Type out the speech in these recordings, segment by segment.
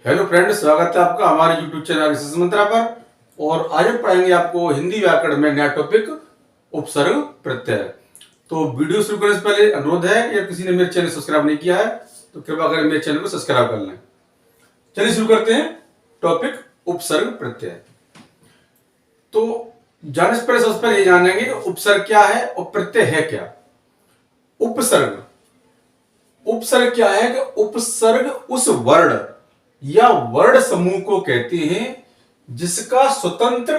Hello friends, स्वागत है आपका हमारे यूट्यूब चैनल रिसर्च मंत्रा पर। और आज हम पढ़ेंगे आपको हिंदी व्याकरण में नया टॉपिक उपसर्ग प्रत्यय। तो वीडियो शुरू करने से पहले अनुरोध है कि किसी ने मेरे चैनल सब्सक्राइब नहीं किया है तो कृपया कर मेरे चैनल को सब्सक्राइब कर लें। चलिए शुरू करते हैं टॉपिक उपसर्ग प्रत्यय। तो जानने से पहले सबसे पहले ये जानेंगे कि उपसर्ग क्या है और प्रत्यय है क्या। उपसर्ग उपसर्ग क्या है कि उपसर्ग उस वर्ण या वर्ण समूह को कहते हैं जिसका स्वतंत्र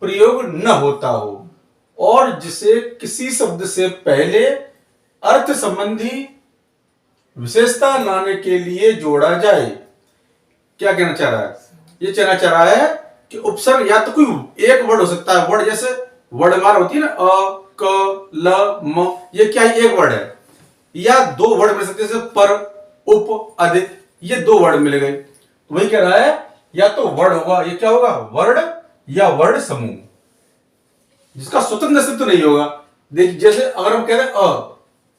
प्रयोग न होता हो और जिसे किसी शब्द से पहले अर्थ संबंधी विशेषता लाने के लिए जोड़ा जाए। क्या कहना चाह रहा है? ये कहना चाह रहा है कि उपसर्ग या तो कोई एक वर्ड हो सकता है, वर्ड जैसे वर्णमाला होती है ना, अ क ल म, ये क्या है? एक वर्ड है। या दो वर्ड मिल सकते हैं जैसे पर, उप, अधिक, ये दो वर्ड मिल गए। वही कह रहा है या तो वर्ड होगा, ये क्या होगा? वर्ड या वर्ड समूह जिसका स्वतंत्र अस्तित्व नहीं होगा। देखिए जैसे अगर हम कह रहे हैं अ,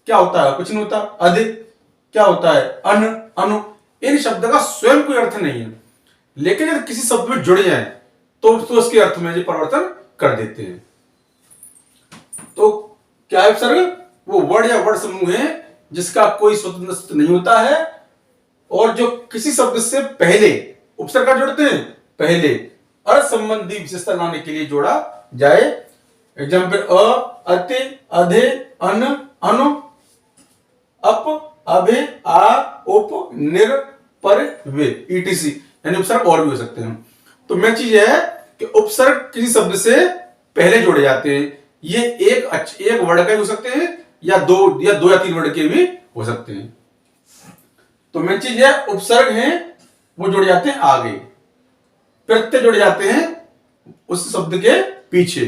क्या होता है? कुछ नहीं होता। अधिक क्या होता है? अन, अनु। इन शब्द का स्वयं कोई अर्थ नहीं है, लेकिन यदि किसी शब्द में जुड़ जाए तो उसके अर्थ में परिवर्तन कर देते हैं। तो क्या है उपसर्ग? वो वर्ड या वर्ड समूह है जिसका कोई स्वतंत्र अस्तित्व नहीं होता है और जो किसी शब्द से पहले उपसर्ग का जोड़ते हैं, पहले अर्थ संबंधी विशेषता लाने के लिए जोड़ा जाए। एग्जाम्पल अ, अति, अधे, अन, अनु, अप, अभे, आ, उप, निर, पर, वे, ईटीसी। यानी उपसर्ग और भी हो सकते हैं। तो मेन चीज यह है कि उपसर्ग किसी शब्द से पहले जोड़े जाते हैं। ये एक वर्ड का भी हो सकते हैं या दो या तीन वर्ड के भी हो सकते हैं। तो मेन चीज है उपसर्ग है वो जुड़ जाते हैं आगे, प्रत्यय जुड़ जाते हैं उस शब्द के पीछे।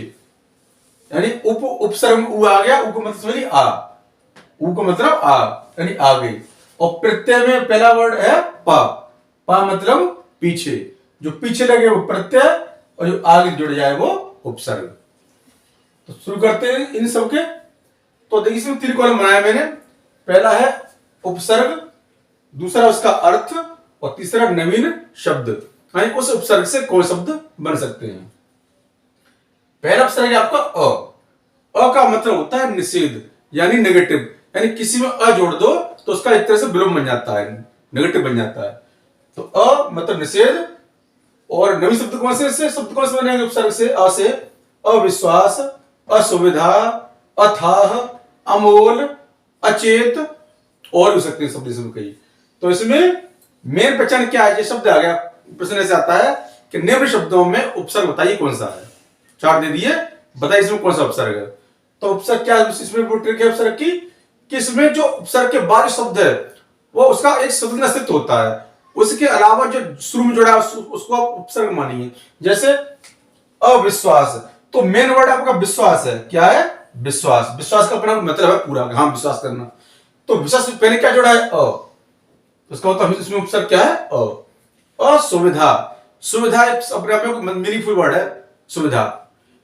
यानी उपसर्ग उ आ गया, उ को मतलब समझिए आ, उ को मतलब आ यानी आगे। और प्रत्यय में पहला वर्ड है पा, पा मतलब पीछे। जो पीछे लगे वो प्रत्यय और जो आगे जुड़ जाए वो उपसर्ग। तो शुरू करते हैं इन सबके। तो देखिए इसमें तीन कॉलम बनाया मैंने। पहला है उपसर्ग, दूसरा उसका अर्थ और तीसरा नवीन शब्द, यानी उस उपसर्ग से कोई शब्द बन सकते हैं। पहला उपसर्ग है आपका अ। अ का मतलब होता है निषेध यानी नेगेटिव। यानी किसी में अ जोड़ दो तो उसका एक तरह से विलोम बन जाता है, नेगेटिव बन जाता है। तो अ मतलब निषेध। और नवीन शब्द कौन से शब्द कौन से बनेंगे उपसर्ग से? अ से अविश्वास, असुविधा, अथाह, अमोल, अचेत और हो सकते हैं शब्द इसमें कई। तो इसमें मेन पहचान क्या है? ये शब्द आ गया, प्रश्न ऐसे आता है कि निम्न शब्दों में उपसर्ग बताइए कौन सा है। चार दे दिए, बताइए इसमें कौन सा उपसर्ग है। तो उपसर्ग क्या है? इसमें ट्रिक है उपसर्ग की कि इसमें जो उपसर्ग के बाद शब्द है वो उसका एक स्वतंत्र अस्तित्व होता है। उसके अलावा जो शुरू में जुड़ा है उसको आप उपसर्ग मानिए। जैसे अविश्वास, तो मेन वर्ड आपका विश्वास है। क्या है? विश्वास। विश्वास का अपना मतलब है पूरा, हाँ विश्वास करना। तो विश्वास से पहले क्या जुड़ा है? अ। उसका मतलब इसमें उपसर्ग क्या है? अ। असुविधा, सुविधा एक अपने आप में मीनिंगफुल वर्ड है सुविधा।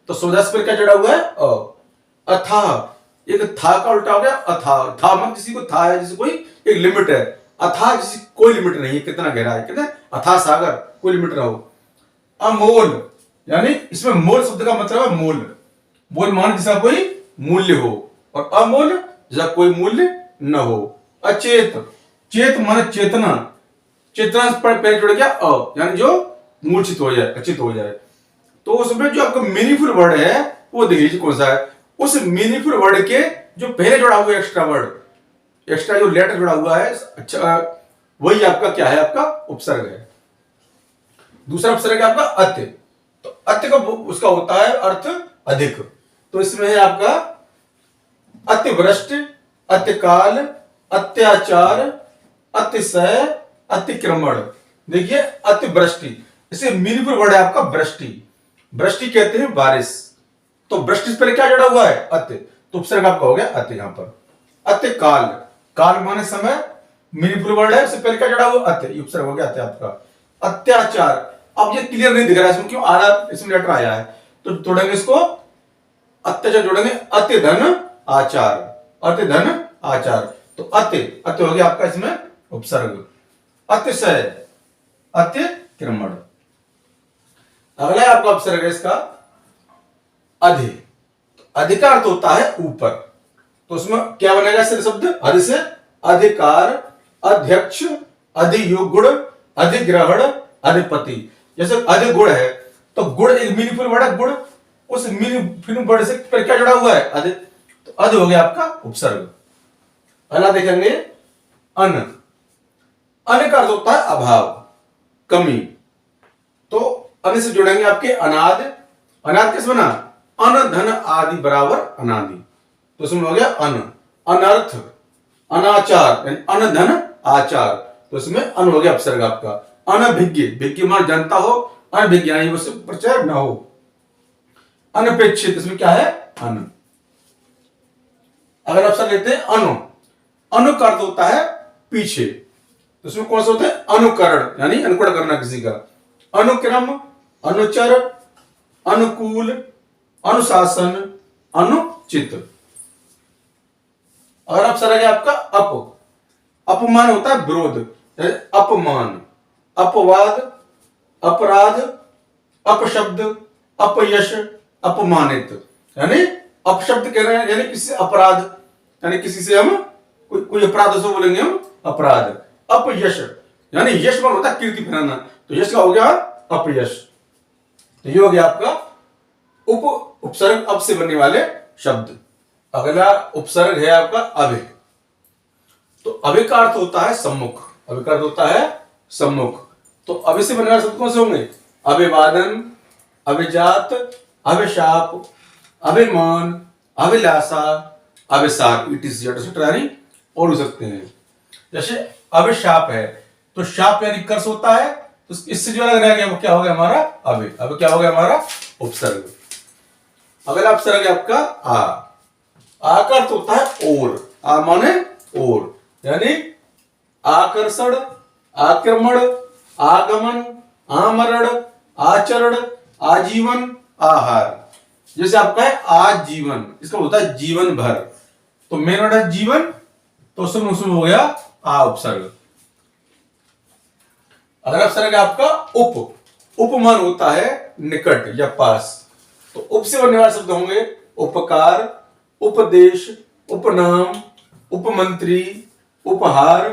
तो सुविधा से क्या जुड़ा हुआ है? अ। अथाह, एक था का उल्टा हो गया अथाह। था मतलब किसी को था है, जैसे कोई एक लिमिट है। अथाह जिसकी कोई लिमिट नहीं है, कितना गहरा है, कितना अथाह सागर, कोई लिमिट ना हो। अमोल, यानी इसमें मोल शब्द का मतलब है मूल। मोल मान जिसका कोई मूल्य हो, और अमूल जिसका कोई मूल्य न हो। अचेत, चेत माने चेतना, चेतना पर पहले जुड़ गया अ, यानी जो मूर्छित हो जाए, अचित हो जाए। तो उसमें जो आपका मीनिंगफुल वर्ड है वो देख लीजिए कौन सा है। उस मीनिंगफुल वर्ड के जो पहले जुड़ा हुआ एक्स्ट्रा वर्ड, एक्स्ट्रा जो लेटर जुड़ा हुआ है, अच्छा वही आपका क्या है? आपका उपसर्ग है। दूसरा उपसर्ग है आपका अत्य। तो अत्य का उसका होता है अर्थ अधिक। तो इसमें है आपका अतिवृष्टि, अतिकाल, अत्याचार, अतिशय, अतिक्रमण। देखिए अतिवृष्टि, इसे मीनिंगफुल वर्ड है आपका वृष्टि। वृष्टि कहते हैं बारिश। तो वृष्टि से पहले क्या जुड़ा हुआ है? अत्य। तो उपसर्ग आपका हो गया अत्य। यहां पर अतिकाल, काल माने समय, मीनिंगफुल वर्ड है, उससे पहले क्या जुड़ा हुआ? अत्य। ये उपसर्ग हो गया अत्य आपका। अत्याचार, अब ये क्लियर नहीं दिख रहा है इसमें क्यों आ रहा, इसमें लेटर आया है तो जोड़ेंगे इसको, अत्याचार जोड़ेंगे अत्य धन आचार, अत्य धन आचार। तो अत्य, अत्य हो गया आपका इसमें उपसर्ग। अतिशय, अतिक्रमण। अगला आपका उपसर्ग है इसका अधि। अधिकार अर्थ होता है ऊपर, तो उसमें क्या बनेगा सिर्फ शब्द अधि से? अधिकार, अध्यक्ष, अधियोग गुण, अधिग्रहण, अधिपति। जैसे अधिगुण है तो गुण एक मीनिंगफुल वर्ड है, गुण, उस मीनिंगफुल वर्ड से पर क्या जुड़ा हुआ है? अधि। तो अधि हो गया आपका उपसर्ग। अगला देखेंगे अन। अन का अर्थ होता है अभाव, कमी। तो अन से जुड़ेंगे आपके अनाद। अनाद किस बना? अन धन आदि बराबर अनादि, तो इसमें हो गया अन। अनर्थ, अनाचार, अन धन आचार, तो इसमें अन हो गया उपसर्ग आपका। अनभिज्ञ, भिज्ञ मान जानता हो, अनभिज्ञ यानी उससे परिचय न हो। अनपेक्षित, इसमें क्या है? अन। अगर अवसर लेते हैं अनु। अनु का अर्थ होता है पीछे, तो इसमें कौन सा होता है? अनुकरण, यानी अनुकरण करना किसी का। अनुक्रम, अनुचर, अनुकूल, अनुशासन, अनुचित। अगर अवसर है आपका अप। अपमान होता है विरोध, अपमान, अपवाद, अपराध, अपशब्द, अपयश, अपमानित। यानी अपशब्द कह रहे हैं, यानी किसी अपराध, यानी किसी से हम कोई अपराध से बोलेंगे हम अपराध। अपयश यानी यश मान होता है कीर्ति फैलाना, तो यश का हो गया अपयश। तो ये हो गया आपका उपसर्ग अब से बनने वाले शब्द। अगला उपसर्ग है आपका अभि। तो अभि का अर्थ होता है सम्मुख। अभि का अर्थ होता है सम्मुख। तो अभि से बनने वाले शब्द कौन से होंगे? अभिवादन, अभिजात, अभिशाप, अभिमान, अभिलाषा, अभिसार, यानी और हो सकते हैं। जैसे अभिशाप है तो शाप यानी कर्ष होता है, तो इससे जो अलग रह गया वो क्या हो गया हमारा? अभि। अब क्या हो गया हमारा? उपसर्ग। अगला उपसर्ग है आपका आ। आ का अर्थ होता है और। आ माने और, यानी आकर्षण, आक्रमण, आगमन, आमरण, आचरण, आजीवन, आहार। जैसे आपका है आजीवन, इसका होता है जीवन भर, तो मेन वर्ड है जीवन, तो उसमें हो गया आ उपसर्ग। अगला उपसर्ग है आपका उप। उपमान होता है निकट या पास, तो उप से बनने वाले शब्द होंगे उपकार, उपदेश, उपनाम, उपमंत्री, उपहार,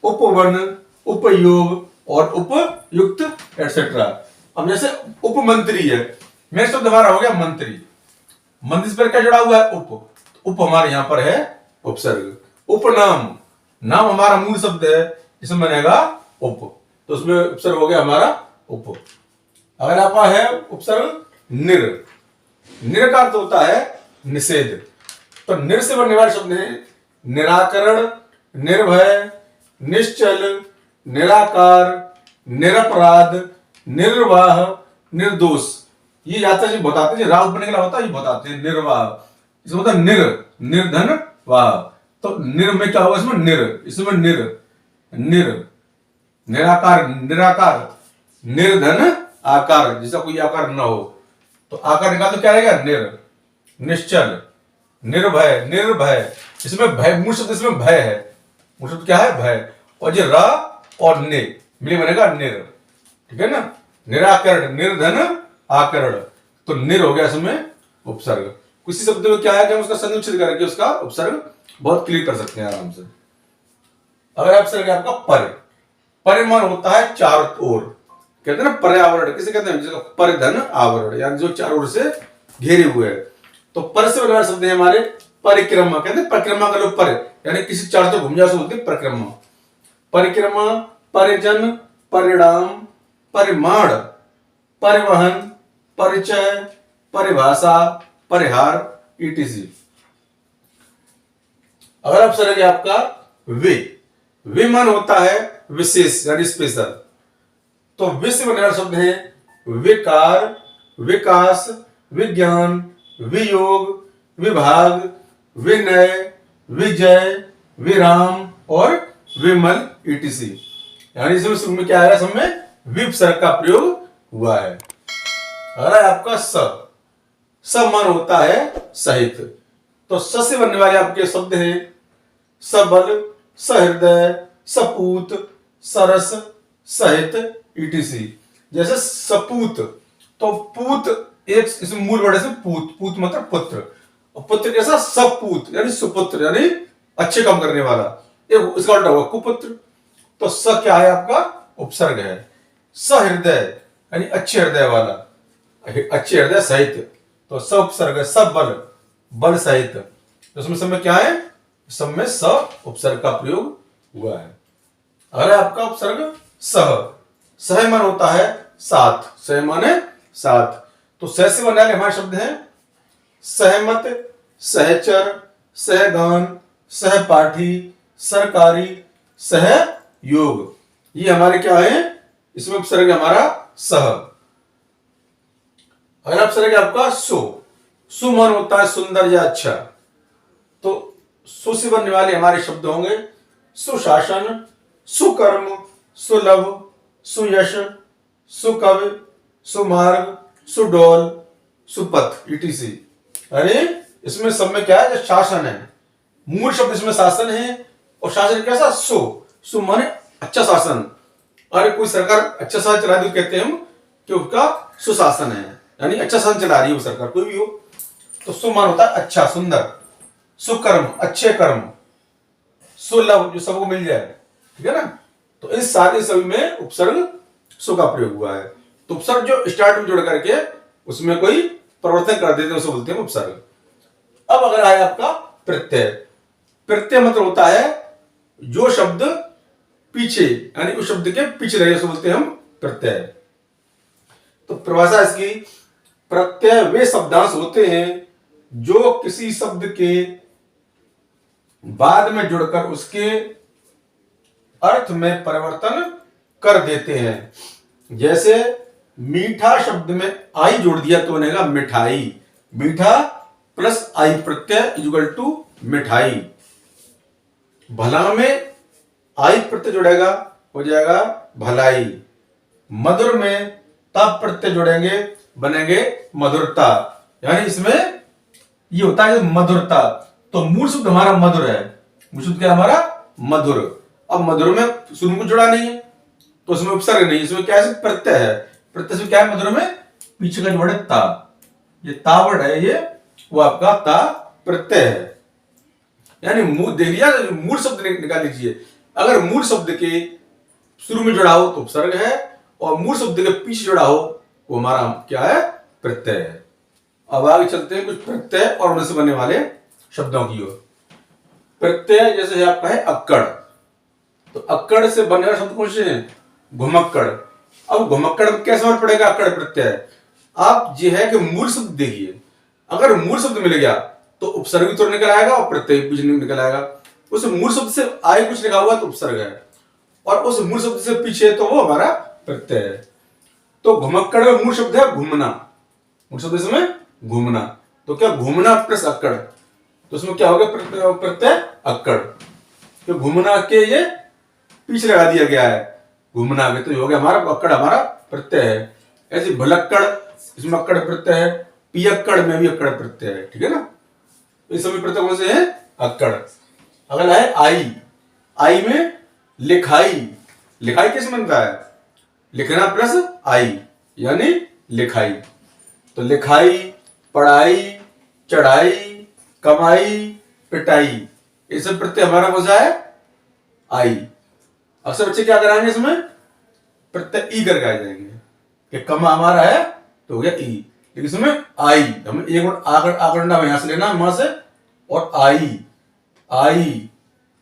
उपवन, उपयोग और उपयुक्त एटसेट्रा। अब जैसे उपमंत्री है, मेरा शब्द हमारा हो गया मंत्री। मंत्री पर क्या जुड़ा हुआ है? उप। उप हमारे यहां पर है उपसर्ग। उपनाम, नाम हमारा मूल शब्द है, इसमें बनेगा उप, तो उसमें उपसर्ग हो गया हमारा उप। अगर आपका है उपसर्ग निर। निर का अर्थ होता है निषेध, तो निर से बनने वाले शब्द हैं निराकरण, निर्भय, निश्चल, निराकार, निरपराध, निर्वाह, निर्दोष। ये यात्रा जी बताते हैं, राव बनने का होता है, ये बताते हैं निर्वाह। इसमें होता है निर, निर्धन, वाह। तो निर में क्या होगा? इसमें निर, इसमें निर, निर, निराकार, निराकार, निर्धन, आकार, जिसका कोई आकार न हो, तो आकार निकाल तो क्या रहेगा? निर। निश्चल, निर्भय, निर्भय, इसमें भय, मूल शब्द इसमें भय है, मूल शब्द क्या है? भय। और जो रा और ने मिले बनेगा निर, ठीक है ना? निराकरण, निर्धन, आकरण, तो निर हो गया इसमें उपसर्ग। किसी शब्द में क्या है कि हम उसका संक्षिप्त करके उसका उपसर्ग बहुत क्लियर कर सकते हैं आराम से। अगर उपसर्ग है आपका पर। परिमाण होता है चारों ओर, कहते हैं ना पर्यावरण, किसे कहते हैं? परिधन आवरण, यानी जो चारों ओर से घेरे हुए है। तो पर से बनने वाले शब्द है हमारे परिक्रमा, कहते हैं परिक्रमा का लोग पर, यानी किसी चार तो घूम जा से होती है परिक्रमा। परिक्रमा, परिजन, परिणाम, परिमाण, परिवहन, परिचय, परिभाषा, परिहार, etc। अगर उपसर्ग है आपका वे। वे मान होता है विशेष यानी स्पेशल, तो वे से बनने वाले शब्द हैं विकार, विकास, विज्ञान, वियोग, विभाग, विनय, विजय, विराम और विमल, etc। यानी इसमें क्या है? इसमें विपसर्ग का प्रयोग हुआ है। अगर आपका स मान होता है सहित, तो स से बनने वाले आपके शब्द हैं सबल, सहृदय, सपूत, सरस, सहित, ईटीसी। जैसे सपूत, तो पूत एक इसमें मूल वर्ड है पूत, पूत मतलब पुत्र, और पुत्र कैसा सपूत यानी सुपुत्र यानी अच्छे काम करने वाला, एक इसका उल्टा हुआ कुपुत्र। तो स क्या है आपका उपसर्ग है, सहृदय यानी अच्छे हृदय वाला, अच्छे हृदय सहित, तो स उपसर्ग है, सब बल, बल सहित। तो उसमें सब में क्या है, सब में स उपसर्ग का प्रयोग हुआ है। अगर आपका उपसर्ग सह, सह मन होता है साथ, सह माने साथ, तो सह से बनने वाले हमारे शब्द हैं सहमत, सहचर, सहगान, सहपाठी, सरकारी, सहयोग। ये हमारे क्या है, इसमें उपसर्ग हमारा सह। अगला उपसर्ग है आपका सु, सुमन होता है सुंदर या अच्छा, तो सु से बनने वाले हमारे शब्द होंगे सुशासन, सुकर्म, सुलभ, सुयश, सुकवि, सुमार्ग, सुडोल, सुपथ ईटीसी। अरे इसमें सब में क्या है, जो शासन है, मूल शब्द इसमें शासन है, और शासन कैसा सु, सु माने अच्छा शासन। अरे कोई सरकार अच्छा शासन चला रही, कहते हैं हम कि उसका सुशासन है, यानी अच्छा शासन चला रही है वो सरकार, कोई भी हो। तो सुमान होता है अच्छा सुंदर, सुकर्म अच्छे कर्म, सुलभ जो सबको मिल जाए, ठीक है ना। तो इस सारे सभी में उपसर्ग सु का प्रयोग हुआ है। तो उपसर्ग जो स्टार्ट में जोड़ करके उसमें कोई परिवर्तन कर देते हैं उसे बोलते हैं उपसर्ग। अब अगर आए आपका प्रत्यय, प्रत्यय मतलब होता है जो शब्द पीछे यानी उस शब्द के पीछे रहे उसे बोलते हैं हम प्रत्यय। तो परिभाषा इसकी, प्रत्यय वे शब्दांश होते हैं जो किसी शब्द के बाद में जुड़कर उसके अर्थ में परिवर्तन कर देते हैं। जैसे मीठा शब्द में आई जोड़ दिया तो बनेगा मिठाई, मीठा plus I Pratyaya equal to मिठाई। भला में आई प्रत्यय जुड़ेगा हो जाएगा भलाई, मधुर में तब प्रत्यय जुड़ेंगे बनेंगे मधुरता, यानी इसमें ये होता है मधुरता। तो मूल शब्द हमारा मधुर है, मूल शब्द क्या हमारा मधुर। अब मधुर में शुरू को जुड़ा नहीं है तो उसमें उपसर्ग नहीं, इसमें क्या है प्रत्यय है, प्रत्यय से क्या है मधुर में पीछे का जो वर्ड है ता, ये ता वर्ड है, ये वो आपका ता प्रत्यय है। यानी मूल देख लिया, मूल शब्द निकाल लीजिए, अगर मूल शब्द के शुरू में जुड़ा हो तो उपसर्ग है, और मूल शब्द के पीछे जुड़ा हो वो हमारा क्या है प्रत्यय है। अब आगे चलते हैं कुछ प्रत्यय और उनसे से बनने वाले शब्दों की ओर। प्रत्यय जैसे है आपका है अक्कड़, तो अक्कड़ से बनने वाले शब्द कौन से हैं, घुमक्कड़। अब घुमक्कड़ कैसे मार पड़ेगा अक्कड़ प्रत्यय, आप ये है कि मूल शब्द देखिए, अगर मूल शब्द मिल गया तो उपसर्ग भी तो निकल आएगा और प्रत्यय भी निकल आएगा। उस मूल शब्द से आगे कुछ लिखा हुआ तो उपसर्ग है, और उस मूल शब्द से पीछे तो वो हमारा प्रत्यय है। तो घुमक्कड़ में मूल शब्द है घूमना, मूल शब्द इसमें घूमना, तो क्या घूमना प्लस अक्कड़, तो उसमें क्या होगा प्रत्यय अक्कड़, तो घूमना के ये पीछे लगा दिया गया है घूमना के, तो हो गया हमारा अक्कड़ हमारा प्रत्यय है। ऐसे भुलक्कड़ इसमें अक्कड़ प्रत्यय है, पियक्कड़ में भी अक्कड़ प्रत्यय है, ठीक है ना। इस सभी प्रत्यय कौन से है अक्कड़। अगला है आई, आई में लिखाई, लिखाई कैसे बनता है, लिखना प्लस आई यानी लिखाई। तो लिखाई, पढ़ाई, चढ़ाई, कमाई, पिटाई, ये सब प्रत्यय हमारा कौन सा है आई। अक्सर बच्चे क्या कराएंगे इसमें प्रत्यय ई करके आ जाएंगे कि कमा हमारा है तो हो गया ई, लेकिन इसमें आई हमें एक आकर आकड़ना यहां से लेना वहां से, और आई, आई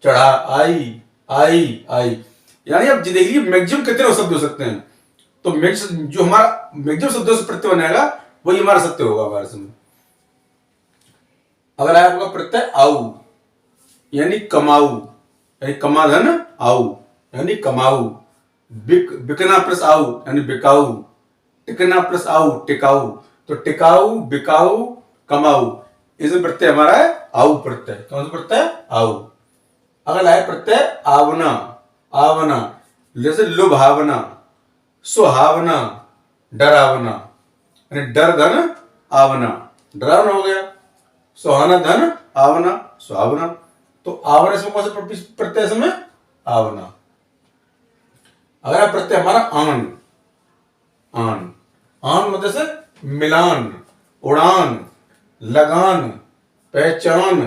चढ़ा, आई आई आई, यानी आप देखिए मैक्सिमम कितने शब्द हो सकते हैं, तो जो हमारा मैक्सिमम शब्दों से प्रत्यय बनेगा वही हमारा सत्य होगा हमारे समय। अगर आया आपका प्रत्यय आऊ यानी कमाऊ, यानी कमा धन आऊ यानी कमाऊ, बिकना प्लस आऊ यानी बिकाऊ, टिकना प्लस आऊ टिकाऊ, तो टिकाऊ बिकाऊ कमाऊ, इसमें प्रत्यय हमारा है आऊ प्रत्यय, कौन सा प्रत्यय आऊ। अगर आए प्रत्यय आवना, आवना जैसे लुभावना, सुहावना, डरावना, यानी डर धन आवना, डरावना हो गया, सुहाना धन आवना सुहावना, तो आवना इसमें कौन सा प्रत्यय समय आवना। अगर प्रत्यय हमारा आन, आन। आन मतलब से मिलान, उड़ान, लगान, पहचान,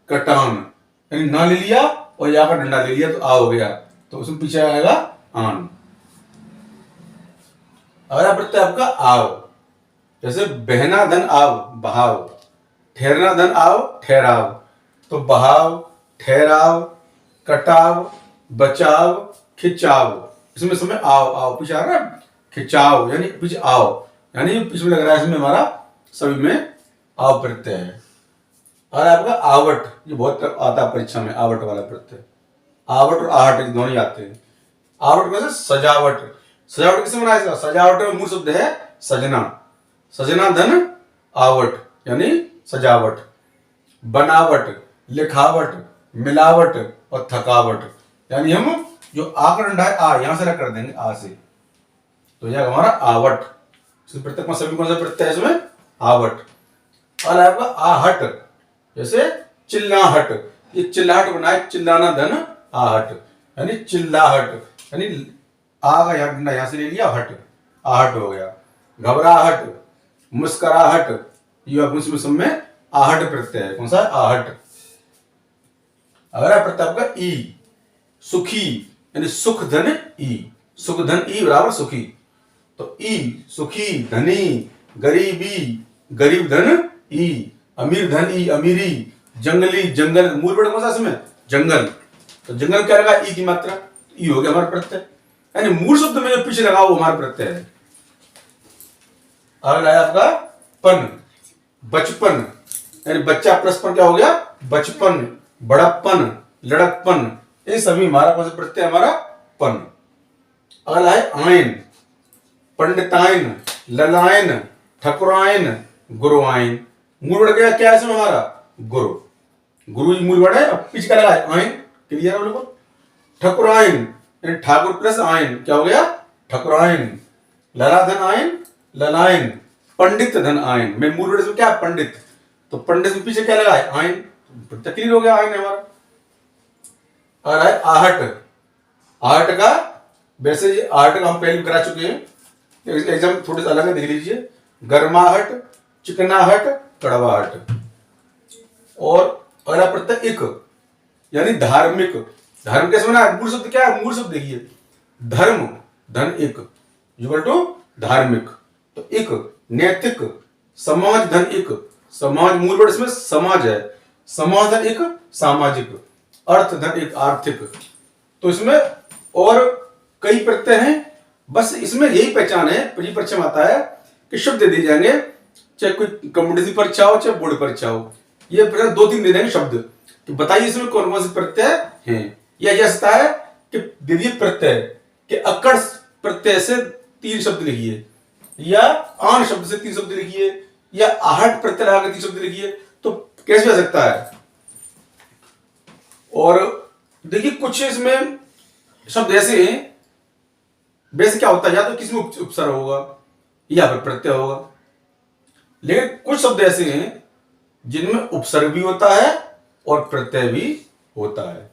कटान। यानी ना ले लिया और यहाँ पर डंडा ले लिया तो आ हो गया, तो उसमें पीछे आएगा आन। अगला प्रत्यय आपका आव, जैसे बहना धन आव, बहाव। ठहरना धन आव, ठहराव। तो बहाव, ठहराव, कटाव, बचाव, खिंचाव, इसमें समय आव, आव पीछे आ रहा है, खिंचाव यानी पीछे आओ, यानी इसमें लग रहा है इसमें हमारा सभी में आव प्रत्यय है। और आपका आवट, ये बहुत आता है परीक्षा में, आवट वाला प्रत्यय। आवट और आहट दोनों ही आते हैं। आवट में से सजावट, सजावट किसे बनाया जाता है? सजावट में मूल शब्द है सजना। सजना धन आवट यानी सजावट। बनावट, लिखावट, मिलावट और थकावट, यानी हम जो आ का डंडा है आ, यहां से अलग कर देंगे आ से, तो यह हमारा आवट। प्रत्येक में सभी कौन सा प्रत्यय है इसमें? आवट। और आपका आहट, जैसे चिल्लाहट, ये चिल्लाहट बनाए, चिल्लाना धन आहट यानी चिल्लाहट, यानी आ का यहां से ले लिया, हट, आहट हो गया। घबराहट, मुस्कुराहट, ये उसमें सब में आहट प्रत्यय है। कौन सा? आहट। अगला प्रत्यय आपका ई, सुखी यानी सुख धन ई, सुख धन ई बराबर सुखी। तो ई सुखी, धनी, गरीबी, गरीब धन ई, अमीर धन ई, अमीरी, जंगली, जंगल, मूल वर्ड कौन सा इसमें? जंगल। तो जंगल क्या लगा? ई की मात्रा, ई हो गया हमारा प्रत्यय, यानी मूल शब्द में जो पीछे लगा वो हमारा प्रत्यय है। अगला है आपका पन, बचपन यानी बच्चा प्लस पन क्या हो गया? बचपन, बड़प्पन, लड़कपन, ये सभी हमारा कौन सा प्रत्यय? हमारा पन। अगला है आयन, पंडितायन, ललायन, ठकुरायन, गुरुआयन। मूल वर्ड क्या है इसमें हमारा? गुरु। गुरु ही मूल वर्ड है। अब पीछे क्या लगा है? आयन। क्लियर है बिल्कुल। ठकुरायन यानी ठाकुर प्लस आयन क्या हो गया? ठकुरायन। लला धन आयन, ललायन। पंडित धन आयन, में मूल वर्ड इसमें क्या है? पंडित। तो पंडित में पीछे क्या लगा है? आयन। क्लियर हो गया, आयन है हमारा। और है आहट। आहट का वैसे ये आहट का हम पहले करा चुके हैं, एग्जाम थोड़े से अलग है, देख लीजिए। गर्माहट, चिकनाहट, कड़वाहट। और अगला प्रत्यय इक यानी धार्मिक। धर्म कैसे बना? मूल शब्द क्या है? मूल शब्द देखिए, धर्म धन इक इक्वल टू धार्मिक। तो इक नैतिक, समाज धन इक, समाज मूल वर्ड इसमें समाज है, समाज धन इक सामाजिक, अर्थ धन इक आर्थिक। तो इसमें और कई प्रत्यय हैं, बस इसमें यही पहचान है, परीक्षा में आता है कि शब्द दे दिए जाएंगे, चाहे कोई कॉम्पिटिटिव परीक्षा हो चाहे बोर्ड परीक्षा हो, ये फिर 2-3 दे देंगे शब्द कि बताइए इसमें कौन कौन से प्रत्यय हैं। या जैसा है कि दे दिए प्रत्यय कि अकड़ प्रत्यय से 3 शब्द लिखिए, या आन शब्द से 3 शब्द लिखिए, या आहट प्रत्यय लगा के 3 शब्द लिखिए, तो कैसे हो सकता है। और देखिए कुछ इसमें शब्द ऐसे हैं, वैसे क्या होता है, या तो किसी में उपसर्ग होगा या फिर प्रत्यय होगा, लेकिन कुछ शब्द ऐसे हैं जिनमें उपसर्ग भी होता है और प्रत्यय भी होता है।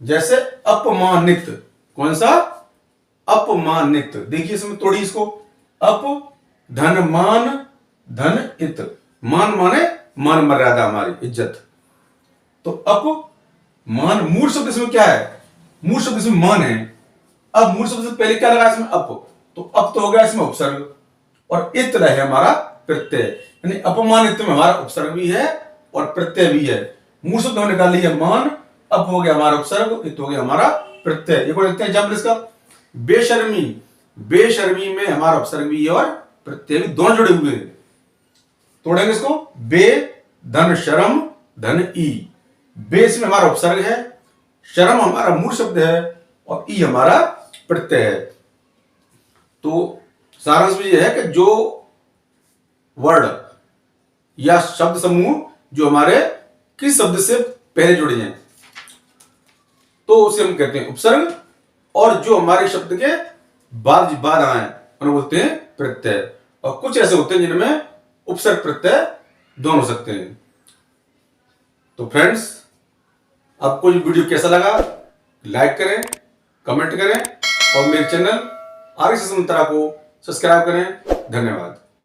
जैसे अपमानित, कौन सा? अपमानित। देखिए इसमें तोड़ी इसको, अप धन मान धन इत, मान माने मान मर्यादा, हमारी इज्जत। तो अप मान मूल शब्द इसमें क्या है? मूल शब्द इसमें मान है। अब मूल शब्द से पहले क्या लगा इसमें? अप, तो अब तो हो गया इसमें उपसर्ग, और इत है हमारा प्रत्यय, यानी अपमानित में हमारा उपसर्ग भी है और प्रत्यय भी है। मूल शब्द हमने निकाल लिया मान, अब हो गया हमारा उपसर्ग, इत हो गया हमारा प्रत्यय। एक और देखते हैं एग्जाम्पल इसका, बेशर्मी। बेशर्मी में हमारा उपसर्ग भी है और प्रत्यय भी, दोनों जुड़े हुए हैं। तोड़ेंगे इसको, बे धन शर्म धन ई। बेस में हमारा उपसर्ग है, शर्म हमारा मूल शब्द है और ई हमारा प्रत्यय है। तो सारांश में यह है कि जो वर्ड या शब्द समूह जो हमारे किस शब्द से पहले जुड़े हैं तो उसे हम कहते हैं उपसर्ग, और जो हमारे शब्द के बाद आए उन्हें बोलते हैं प्रत्यय। और कुछ ऐसे होते हैं जिनमें उपसर्ग प्रत्यय दोनों हो सकते हैं। तो फ्रेंड्स, आपको ये वीडियो कैसा लगा? लाइक करें, कमेंट करें और मेरे चैनल आर्यशस्त्र मंत्रा को सब्सक्राइब करें। धन्यवाद।